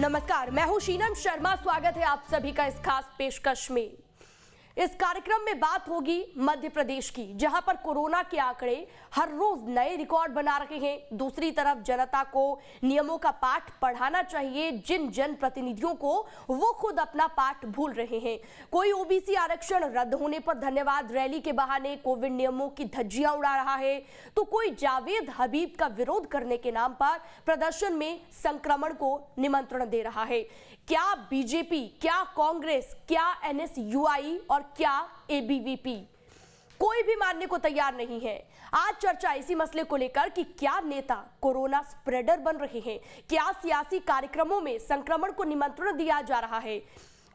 नमस्कार, मैं हूं शीनम शर्मा। स्वागत है आप सभी का इस खास पेशकश में। इस कार्यक्रम में बात होगी मध्य प्रदेश की, जहां पर कोरोना के आंकड़े हर रोज नए रिकॉर्ड बना रहे हैं। दूसरी तरफ जनता को नियमों का पाठ पढ़ाना चाहिए, जिन जनप्रतिनिधियों को वो खुद अपना पाठ भूल रहे हैं। कोई ओबीसी आरक्षण रद्द होने पर धन्यवाद रैली के बहाने कोविड नियमों की धज्जियां उड़ा रहा है, तो कोई जावेद हबीब का विरोध करने के नाम पर प्रदर्शन में संक्रमण को निमंत्रण दे रहा है। क्या बीजेपी, क्या कांग्रेस, क्या एनएसयूआई और क्या एबीवीपी, कोई भी मानने को तैयार नहीं है। आज चर्चा इसी मसले को लेकर कि क्या नेता कोरोना स्प्रेडर बन रहे हैं, क्या सियासी कार्यक्रमों में संक्रमण को निमंत्रण दिया जा रहा है।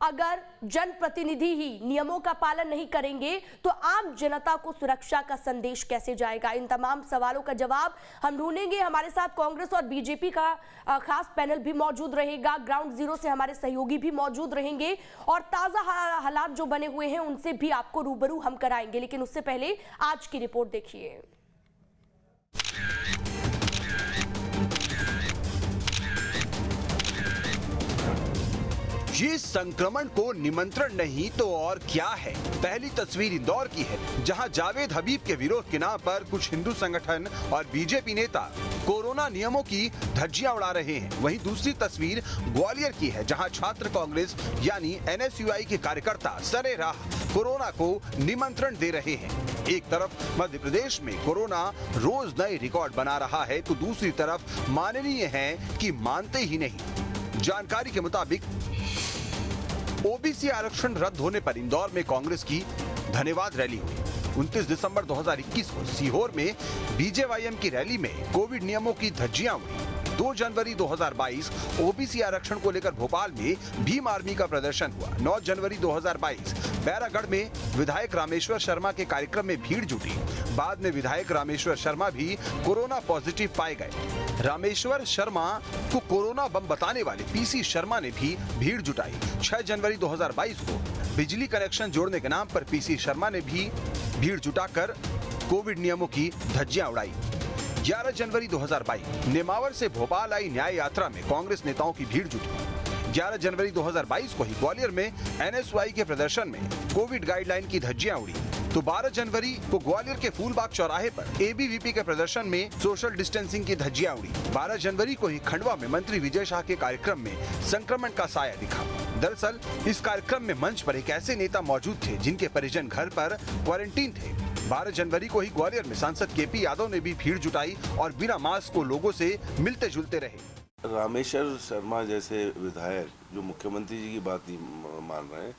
अगर जनप्रतिनिधि ही नियमों का पालन नहीं करेंगे तो आम जनता को सुरक्षा का संदेश कैसे जाएगा। इन तमाम सवालों का जवाब हम ढूंढेंगे। हमारे साथ कांग्रेस और बीजेपी का खास पैनल भी मौजूद रहेगा। ग्राउंड जीरो से हमारे सहयोगी भी मौजूद रहेंगे और ताजा हालात जो बने हुए हैं उनसे भी आपको रूबरू हम कराएंगे। लेकिन उससे पहले आज की रिपोर्ट देखिए। ये संक्रमण को निमंत्रण नहीं तो और क्या है। पहली तस्वीर इंदौर की है, जहां जावेद हबीब के विरोध के नाम पर कुछ हिंदू संगठन और बीजेपी नेता कोरोना नियमों की धज्जियां उड़ा रहे हैं। वहीं दूसरी तस्वीर ग्वालियर की है, जहां छात्र कांग्रेस यानी एनएसयूआई के कार्यकर्ता सरेराह कोरोना को निमंत्रण दे रहे हैं। एक तरफ मध्य प्रदेश में कोरोना रोज नए रिकॉर्ड बना रहा है, तो दूसरी तरफ माननीय है कि मानते ही नहीं। जानकारी के मुताबिक ओबीसी आरक्षण रद्द होने पर इंदौर में कांग्रेस की धन्यवाद रैली हुई। 29 दिसंबर 2021 को सीहोर में बीजेवाईएम की रैली में कोविड नियमों की धज्जियां उड़ी। 2 जनवरी 2022 ओबीसी आरक्षण को लेकर भोपाल में भीम आर्मी का प्रदर्शन हुआ। 9 जनवरी 2022 बैरागढ़ में विधायक रामेश्वर शर्मा के कार्यक्रम में भीड़ जुटी। बाद में विधायक रामेश्वर शर्मा भी कोरोना पॉजिटिव पाए गए। रामेश्वर शर्मा को कोरोना बम बताने वाले पीसी शर्मा ने भी भीड़ जुटाई। 6 जनवरी 2022 को बिजली कनेक्शन जोड़ने के नाम पर पीसी शर्मा ने भी भीड़ जुटाकर कोविड नियमों की धज्जियां उड़ाई। 11 जनवरी 2022 नेमावर से भोपाल आई न्याय यात्रा में कांग्रेस नेताओं की भीड़ जुटी। 11 जनवरी 2022 को ही ग्वालियर में एनएसयूआई के प्रदर्शन में कोविड गाइडलाइन की धज्जियां उड़ी। तो 12 जनवरी को ग्वालियर के फूलबाग चौराहे पर एबीवीपी के प्रदर्शन में सोशल डिस्टेंसिंग की धज्जियां उड़ी। 12 जनवरी को ही खंडवा में मंत्री विजय शाह के कार्यक्रम में संक्रमण का साया दिखा। दरअसल इस कार्यक्रम में मंच पर एक ऐसे नेता मौजूद थे जिनके परिजन घर पर क्वारंटीन थे। 12 जनवरी को ही ग्वालियर में सांसद केपी यादव ने भी भीड़ जुटाई और बिना मास्क को लोगों से मिलते जुलते रहे। रामेश्वर शर्मा जैसे विधायक जो मुख्यमंत्री जी की बात नहीं मान रहे हैं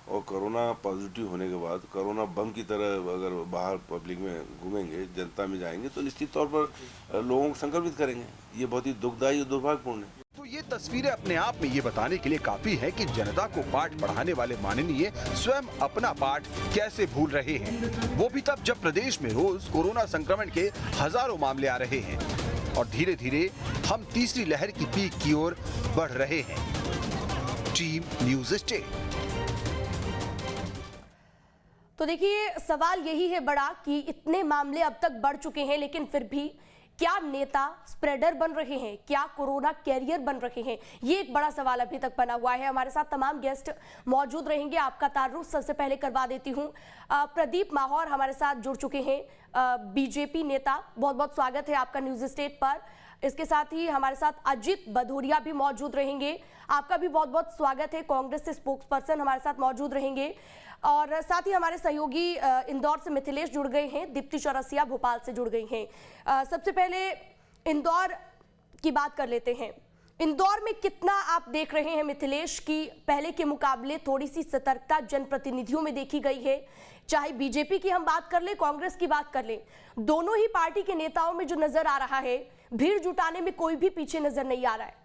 और कोरोना पॉजिटिव होने के बाद कोरोना बम की तरह अगर बाहर पब्लिक में घूमेंगे, जनता में जाएंगे तो निश्चित तौर पर लोगों को संक्रमित करेंगे। ये बहुत ही दुखदायी और दुर्भाग्यपूर्ण है। तो ये तस्वीरें अपने आप में ये बताने के लिए काफी है कि जनता को पाठ पढ़ाने वाले माननीय स्वयं अपना पाठ कैसे भूल रहे हैं। वो भी तब जब प्रदेश में रोज कोरोना संक्रमण के हजारों मामले आ रहे हैं और धीरे धीरे हम तीसरी लहर की पीक की ओर बढ़ रहे हैं। Team news state. तो देखिए, सवाल यही है बड़ा कि इतने मामले अब तक बढ़ चुके हैं, लेकिन फिर भी क्या नेता स्प्रेडर बन रहे हैं, क्या कोरोना कैरियर बन रहे हैं, ये एक बड़ा सवाल अभी तक बना हुआ है। हमारे साथ तमाम गेस्ट मौजूद रहेंगे। आपका तारुफ सबसे पहले करवा देती हूँ। प्रदीप माहौर हमारे साथ जुड़ चुके हैं, बीजेपी नेता। बहुत बहुत स्वागत है आपका न्यूज़ स्टेट पर। इसके साथ ही हमारे साथ अजित भदौरिया भी मौजूद रहेंगे। आपका भी बहुत बहुत स्वागत है। कांग्रेस से स्पोक्स पर्सन हमारे साथ मौजूद रहेंगे। और साथ ही हमारे सहयोगी इंदौर से मिथिलेश जुड़ गए हैं, दीप्ति चौरसिया भोपाल से जुड़ गई हैं। सबसे पहले इंदौर की बात कर लेते हैं। इंदौर में कितना आप देख रहे हैं मिथिलेश की पहले के मुकाबले थोड़ी सी सतर्कता जनप्रतिनिधियों में देखी गई है? चाहे बीजेपी की हम बात कर लें, कांग्रेस की बात कर लें, दोनों ही पार्टी के नेताओं में जो नजर आ रहा है, भीड़ जुटाने में कोई भी पीछे नजर नहीं आ रहा है।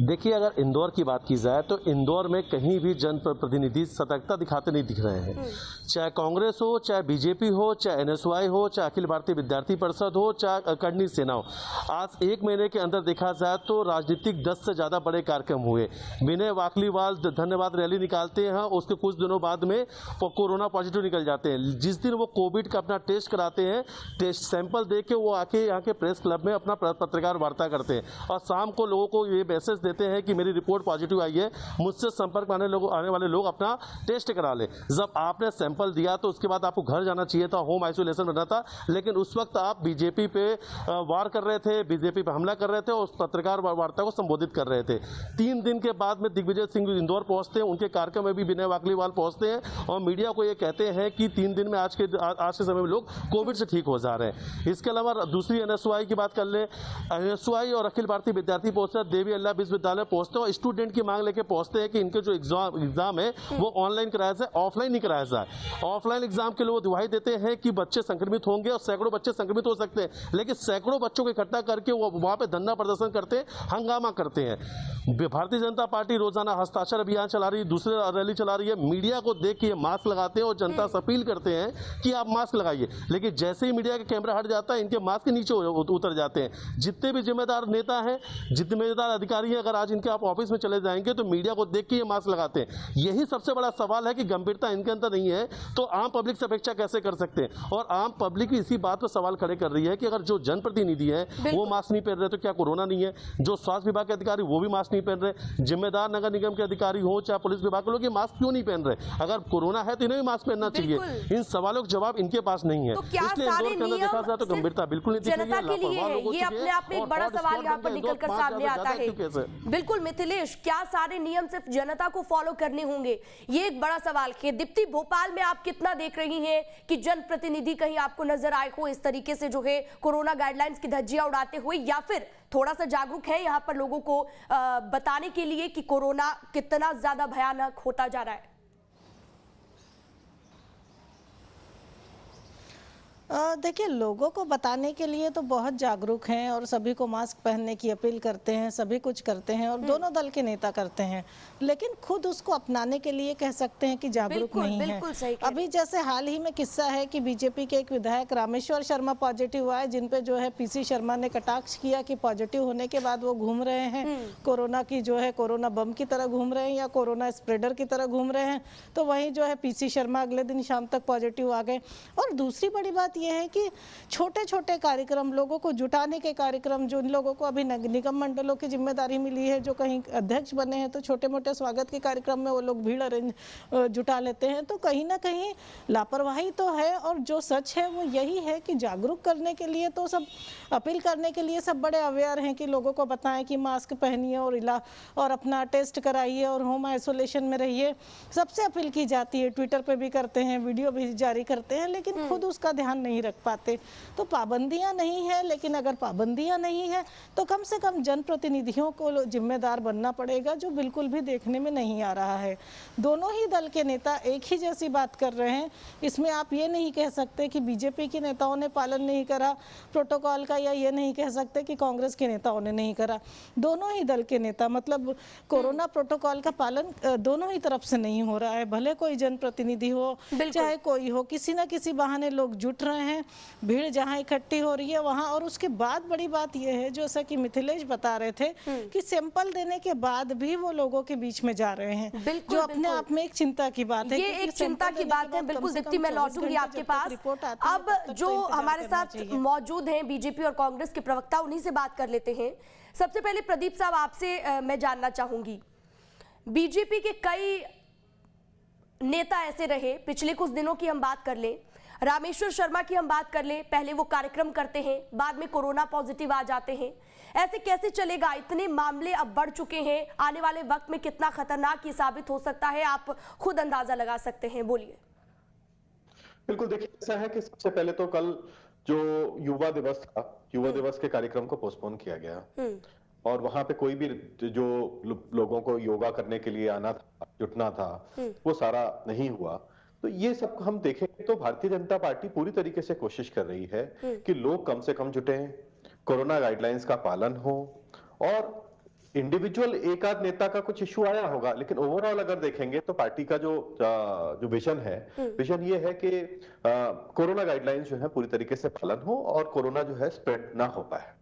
देखिए, अगर इंदौर की बात की जाए तो इंदौर में कहीं भी जनप्रतिनिधि सतर्कता दिखाते नहीं दिख रहे हैं। चाहे कांग्रेस हो, चाहे बीजेपी हो, चाहे एनएसयूआई हो, चाहे अखिल भारतीय विद्यार्थी परिषद हो, चाहे करनी सेना हो, आज एक महीने के अंदर देखा जाए तो राजनीतिक 10 से ज्यादा बड़े कार्यक्रम हुए। विनय वाकलीवाल धन्यवाद रैली निकालते हैं, उसके कुछ दिनों बाद में कोरोना पॉजिटिव निकल जाते हैं। जिस दिन वो कोविड का अपना टेस्ट कराते हैं, टेस्ट सैंपल दे के वो आके यहाँ के प्रेस क्लब में अपना पत्रकार वार्ता करते हैं और शाम को लोगों को ये मैसेज देते हैं कि मेरी रिपोर्ट पॉजिटिव आई है, मुझसे संपर्क में आने वाले लोग अपना टेस्ट करा ले। जब आपने सैंपल दिया तो उसके बाद आपको घर जाना चाहिए था, होम आइसोलेशन रहना था, लेकिन उस वक्त आप बीजेपी पे वार कर रहे थे, बीजेपी पे हमला कर रहे थे और उस पत्रकार वार्ता को संबोधित कर रहे थे। 3 दिन के बाद में दिग्विजय सिंह इंदौर पहुंचते हैं, उनके कार्यक्रम में भी विनय वाकलीवाल पहुंचते हैं और मीडिया को ये कहते हैं कि 3 दिन में आज के समय में लोग कोविड से ठीक हो जा रहे हैं। इसके अलावा दूसरी एनएसयूआई की बात कर ले, एनएसयूआई और अखिल भारतीय विद्यार्थी परिषद देवी अल्लाह विश्वविद्यालय पहुंचते हैं और स्टूडेंट की मांग लेके पहुंचते हैं कि इनके जो एग्जाम है वो ऑनलाइन कराया जाए, ऑफलाइन नहीं कराया जाए। ऑफलाइन एग्जाम के लिए वो दुहाई देते हैं कि बच्चे संक्रमित होंगे और सैकड़ों बच्चे संक्रमित हो सकते हैं, लेकिन सैकड़ों बच्चों को इकट्ठा करके वो वहां पे धरना प्रदर्शन करते हैं, हंगामा करते हैं। भारतीय जनता पार्टी रोजाना हस्ताक्षर अभियान चला रही है, दूसरे रैली चला रही है, मीडिया को देख के मास्क लगाते हैं और जनता से अपील करते हैं कि आप मास्क लगाइए, लेकिन जैसे ही मीडिया का कैमरा हट जाता है इनके मास्क के नीचे उतर जाते हैं। जितने भी जिम्मेदार नेता हैं, जितने जिम्मेदार अधिकारी हैं, अगर आज इनके आप ऑफिस में चले जाएंगे तो मीडिया को देख के ये मास्क लगाते हैं। यही सबसे बड़ा सवाल है कि गंभीरता इनके अंदर नहीं है तो आम पब्लिक से अपेक्षा कैसे कर सकते हैं। और आम पब्लिक इसी बात पर सवाल खड़े कर रही है कि अगर जो जनप्रतिनिधि है वो मास्क नहीं पहन रहे तो क्या कोरोना नहीं है? जो स्वास्थ्य विभाग के अधिकारी वो भी मास्क नहीं पहन रहे, जिम्मेदार नगर निगम के अधिकारी हो चाहे पुलिस विभाग के लोग, ये मास्क क्यों नहीं पहन रहे? अगर कोरोना है तो इन्हें भी मास्क पहनना चाहिए। इन सवालों का जवाब इनके पास नहीं है। तो क्या इसलिए इंदौर के अंदर देखा जाए तो गंभीरता बिल्कुल नहीं दिख रही है। जनता के लिए है, ये अपने आप में एक बड़ा सवाल यहाँ पर निकल कर सामने आता है। बिल्कुल मिथिलेश, क्या सारे नियम सिर्फ जनता को फॉलो करने होंगे, ये एक बड़ा सवाल है। दीप्ति, भोपाल में आप कितना देख रही हैं कि जनप्रतिनिधि कहीं आपको नजर आए हो इस तरीके से जो है कोरोना गाइडलाइंस की धज्जियां उड़ाते हुए, या फिर थोड़ा सा जागरूक है यहाँ पर लोगों को बताने के लिए कि कोरोना कितना ज्यादा भयानक होता जा रहा है? देखिए, लोगों को बताने के लिए तो बहुत जागरूक हैं और सभी को मास्क पहनने की अपील करते हैं, सभी कुछ करते हैं और दोनों दल के नेता करते हैं, लेकिन खुद उसको अपनाने के लिए कह सकते हैं कि जागरूक नहीं है। अभी जैसे हाल ही में किस्सा है कि बीजेपी के एक विधायक रामेश्वर शर्मा पॉजिटिव आए, जिन पे जो है पीसी शर्मा ने कटाक्ष किया कि पॉजिटिव होने के बाद वो घूम रहे हैं कोरोना की जो है कोरोना बम की तरह घूम रहे हैं या कोरोना स्प्रेडर की तरह घूम रहे हैं। तो वहीं जो है पीसी शर्मा अगले दिन शाम तक पॉजिटिव आ गए। और दूसरी बड़ी बात ये है कि छोटे छोटे कार्यक्रम, लोगों को जुटाने के कार्यक्रम, जो इन लोगों को अभी निगम मंडलों की जिम्मेदारी मिली है, जो कहीं अध्यक्ष बने हैं, तो छोटे मोटे स्वागत के कार्यक्रम में वो लोग भीड़ जुटा लेते हैं। तो कहीं ना कहीं लापरवाही तो है और जो सच है वो यही है कि जागरूक करने के लिए तो सब अपील करने के लिए सब बड़े अवेयर हैं कि लोगों को बताएं कि मास्क पहनिए और अपना टेस्ट कराइए और होम आइसोलेशन में रहिए। सबसे अपील की जाती है, ट्विटर पे भी करते हैं, वीडियो भी जारी करते हैं, लेकिन खुद उसका ध्यान नहीं रख पाते। तो पाबंदियां नहीं है, लेकिन अगर पाबंदियां नहीं है तो कम से कम जनप्रतिनिधियों को जिम्मेदार बनना पड़ेगा, जो बिल्कुल भी देखने में नहीं आ रहा है। दोनों ही दल के नेता एक ही जैसी बात कर रहे हैं। इसमें आप ये नहीं कह सकते कि बीजेपी के नेताओं ने पालन नहीं करा प्रोटोकॉल का, या ये नहीं कह सकते कि कांग्रेस के नेताओं ने नहीं करा। दोनों ही दल के नेता, मतलब कोरोना प्रोटोकॉल का पालन दोनों ही तरफ से नहीं हो रहा है। भले कोई जनप्रतिनिधि हो चाहे कोई हो, किसी ना किसी बहाने लोग जुट रहे हैं, भीड़ जहां इकट्ठी हो रही है वहां। और उसके बाद बड़ी बात यह है, जैसा कि मिथिलेश बता रहे थे, कि सैंपल देने के बाद भी वो लोगों के बीच में जा रहे हैं, जो अपने आप में एक चिंता की बात है। ये एक चिंता की बात है। बिल्कुल दीप्ति, मैं लौटूंगी आपके पास। अब जो हमारे साथ मौजूद हैं बीजेपी और कांग्रेस के प्रवक्ता, उन्हीं से बात कर लेते हैं। सबसे पहले प्रदीप साहब, आपसे मैं जानना चाहूंगी, बीजेपी के कई नेता ऐसे रहे, पिछले कुछ दिनों की हम बात कर लें, रामेश्वर शर्मा की हम बात कर लें, पहले वो कार्यक्रम करते हैं, बाद में कोरोना पॉजिटिव आ जाते हैं। ऐसे कैसे चलेगा? इतने मामले अब बढ़ चुके हैं, आने वाले वक्त में कितना खतरनाक ये साबित हो सकता है, आप खुद अंदाजा लगा सकते हैं। बोलिए। बिल्कुल, देखिए ऐसा है कि सबसे पहले तो कल जो युवा दिवस था, युवा दिवस के कार्यक्रम को पोस्टपोन किया गया और वहां पे कोई भी जो लोगों को योगा करने के लिए आना था, जुटना था, वो सारा नहीं हुआ। तो ये सब हम देखें तो भारतीय जनता पार्टी पूरी तरीके से कोशिश कर रही है कि लोग कम से कम जुटें, कोरोना गाइडलाइंस का पालन हो और इंडिविजुअल एक आध नेता का कुछ इश्यू आया होगा, लेकिन ओवरऑल अगर देखेंगे तो पार्टी का जो विजन है, विजन ये है कि कोरोना गाइडलाइंस जो है पूरी तरीके से पालन हो और कोरोना जो है स्प्रेड ना हो पाए।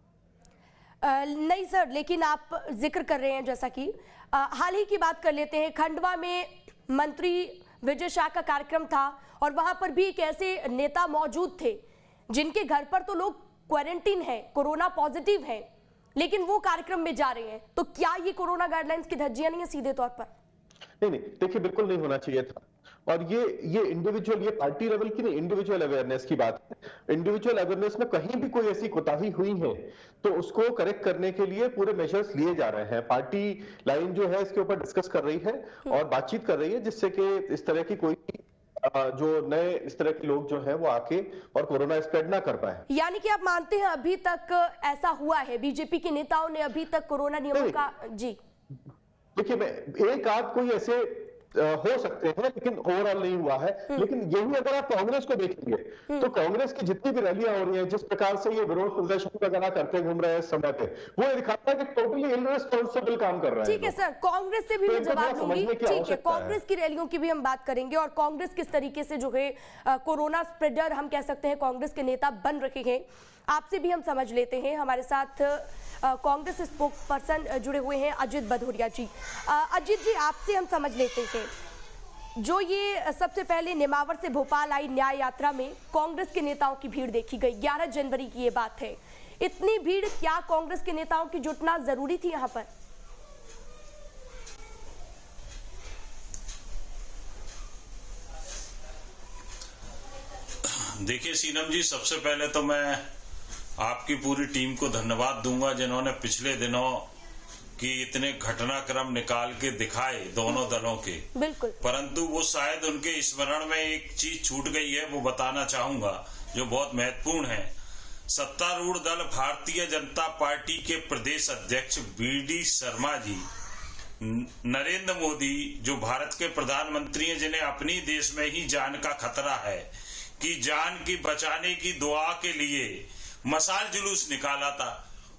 नहीं सर, लेकिन आप जिक्र कर रहे हैं जैसा कि हाल ही की बात कर लेते हैं, खंडवा में मंत्री विजय शाह का कार्यक्रम था और वहां पर भी एक ऐसे नेता मौजूद थे जिनके घर पर तो लोग क्वारंटीन है, कोरोना पॉजिटिव है, लेकिन वो कार्यक्रम में जा रहे हैं। तो क्या ये कोरोना गाइडलाइंस की धज्जियां नहीं है सीधे तौर पर? नहीं, देखिए बिल्कुल नहीं होना चाहिए था। और ये इंडिविजुअल, ये पार्टी लेवल की नहीं, इंडिविजुअल अवेयरनेस की बात है। इंडिविजुअल अवेयरनेस में कहीं भी कोई ऐसी कोताही हुई है तो उसको करेक्ट करने के लिए पूरे मेजर्स लिए जा रहे हैं। पार्टी लाइन जो है इसके ऊपर डिस्कस कर रही है और बातचीत कर रही है, जिससे कि इस तरह की कोई जो नए इस तरह के लोग जो है वो आके और कोरोना स्प्रेड ना कर पाए। यानी कि आप मानते हैं अभी तक ऐसा हुआ है, बीजेपी के नेताओं ने अभी तक कोरोना नियमों का? जी देखिए, मैं एक आध कोई ऐसे हो सकते हैं लेकिन ओवरऑल नहीं हुआ है। लेकिन यही अगर आप कांग्रेस को देखेंगे तो कांग्रेस की जितनी भी रैलियां हो रही हैं, जिस प्रकार से ये विरोध प्रदर्शन वगैरह करते घूम रहे हैं इस समय पे, वो ये दिखाता है कि टोटली इररिस्पांसिबल काम कर रहे हैं। ठीक है सर, कांग्रेस से भी मैं जवाब दूंगी। ठीक है, कांग्रेस की रैलियों की भी हम बात करेंगे और कांग्रेस किस तरीके से जो है कोरोना स्प्रेडर हम कह सकते हैं कांग्रेस के नेता बन रहे हैं, आपसे भी हम समझ लेते हैं। हमारे साथ कांग्रेस स्पोक पर्सन जुड़े हुए हैं अजित भदौरिया जी। अजित जी, आपसे हम समझ लेते हैं, जो ये सबसे पहले नेमावर से भोपाल आई न्याय यात्रा में कांग्रेस के नेताओं की भीड़ देखी गई, 11 जनवरी की ये बात है। इतनी भीड़, क्या कांग्रेस के नेताओं की जुटना जरूरी थी यहाँ पर? देखिए सीनम जी, सबसे पहले तो मैं आपकी पूरी टीम को धन्यवाद दूंगा जिन्होंने पिछले दिनों की इतने घटनाक्रम निकाल के दिखाए दोनों दलों के। बिल्कुल। परंतु वो शायद उनके स्मरण में एक चीज छूट गई है, वो बताना चाहूंगा जो बहुत महत्वपूर्ण है। सत्तारूढ़ दल भारतीय जनता पार्टी के प्रदेश अध्यक्ष वी.डी. शर्मा जी, नरेंद्र मोदी जो भारत के प्रधानमंत्री हैं, जिन्हें अपनी देश में ही जान का खतरा है, कि जान की बचाने की दुआ के लिए मशाल जुलूस निकाला था।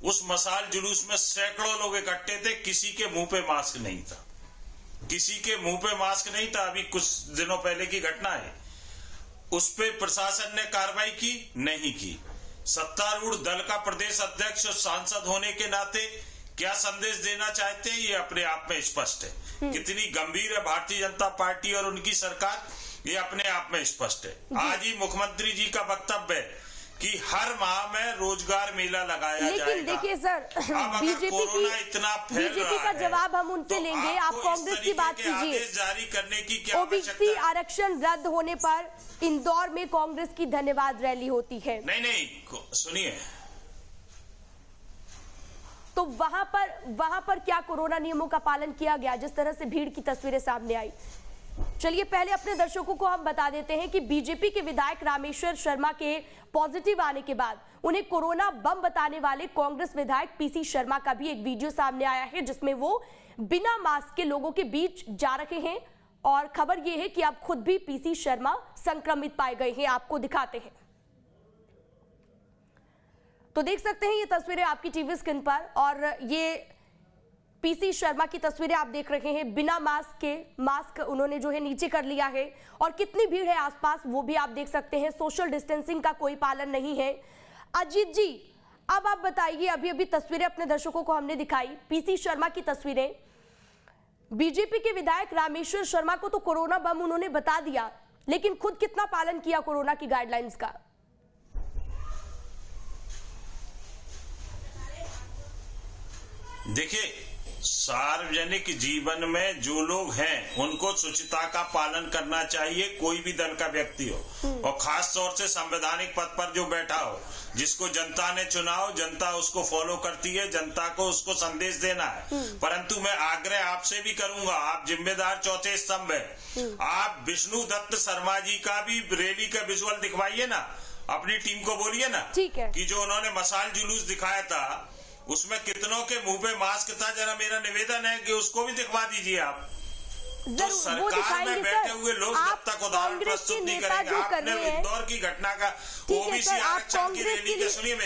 उस मशाल जुलूस में सैकड़ों लोग इकट्ठे थे, किसी के मुंह पे मास्क नहीं था, किसी के मुंह पे मास्क नहीं था। अभी कुछ दिनों पहले की घटना है, उस पे प्रशासन ने कार्रवाई की नहीं की। सत्तारूढ़ दल का प्रदेश अध्यक्ष और सांसद होने के नाते क्या संदेश देना चाहते हैं, ये अपने आप में स्पष्ट है। कितनी गंभीर है भारतीय जनता पार्टी और उनकी सरकार, ये अपने आप में स्पष्ट है। आज ही मुख्यमंत्री जी का वक्तव्य है कि हर माह में रोजगार मेला लगाया जाएगा। लेकिन देखिए सर, बीजेपी का जवाब हम उनसे लेंगे। आप कांग्रेस की बात कीजिए। जारी करने की क्या ओबीसी आरक्षण रद्द होने पर इंदौर में कांग्रेस की धन्यवाद रैली होती है। नहीं, सुनिए, तो वहां पर क्या कोरोना नियमों का पालन किया गया, जिस तरह से भीड़ की तस्वीरें सामने आई? चलिए पहले अपने दर्शकों को हम बता देते हैं कि बीजेपी के विधायक रामेश्वर शर्मा के पॉजिटिव आने के बाद उन्हें कोरोना बम बताने वाले कांग्रेस विधायक पीसी शर्मा का भी एक वीडियो सामने आया है, जिसमें वो बिना मास्क के लोगों के बीच जा रहे हैं और खबर यह है कि अब खुद भी पीसी शर्मा संक्रमित पाए गए हैं। आपको दिखाते हैं, तो देख सकते हैं ये तस्वीरें आपकी टीवी स्क्रीन पर, और ये पीसी शर्मा की तस्वीरें आप देख रहे हैं बिना मास्क के। मास्क उन्होंने जो है नीचे कर लिया है और कितनी भीड़ है आसपास वो भी आप देख सकते हैं। सोशल डिस्टेंसिंग का कोई पालन नहीं है। अजीत जी, अब आप बताइए, अभी तस्वीरें अपने दर्शकों को हमने दिखाई, पीसी शर्मा की तस्वीरें। बीजेपी के विधायक रामेश्वर शर्मा को तो कोरोना बम उन्होंने बता दिया, लेकिन खुद कितना पालन किया कोरोना की गाइडलाइंस का? देखिए, सार्वजनिक जीवन में जो लोग हैं उनको शुचिता का पालन करना चाहिए, कोई भी दल का व्यक्ति हो, और खास तौर से संवैधानिक पद पर जो बैठा हो, जिसको जनता ने चुना हो, जनता उसको फॉलो करती है, जनता को उसको संदेश देना है। परंतु मैं आग्रह आपसे भी करूंगा, आप जिम्मेदार चौथे स्तंभ है, आप विष्णु दत्त शर्मा जी का भी रैली का विजुअल दिखवाइए ना, अपनी टीम को बोलिए ना, ठीक है, कि जो उन्होंने मशाल जुलूस दिखाया था उसमें कितनों के मुंह पे मास्क था, जरा मेरा निवेदन है कि उसको भी दिखवा दीजिए आप। तो सरकार में बैठे हुए लोग जब तक उदाहरण प्रस्तुत नहीं करेंगे, आपने इंदौर की घटना का ओबीसी आरक्षण की रैली के सुनिए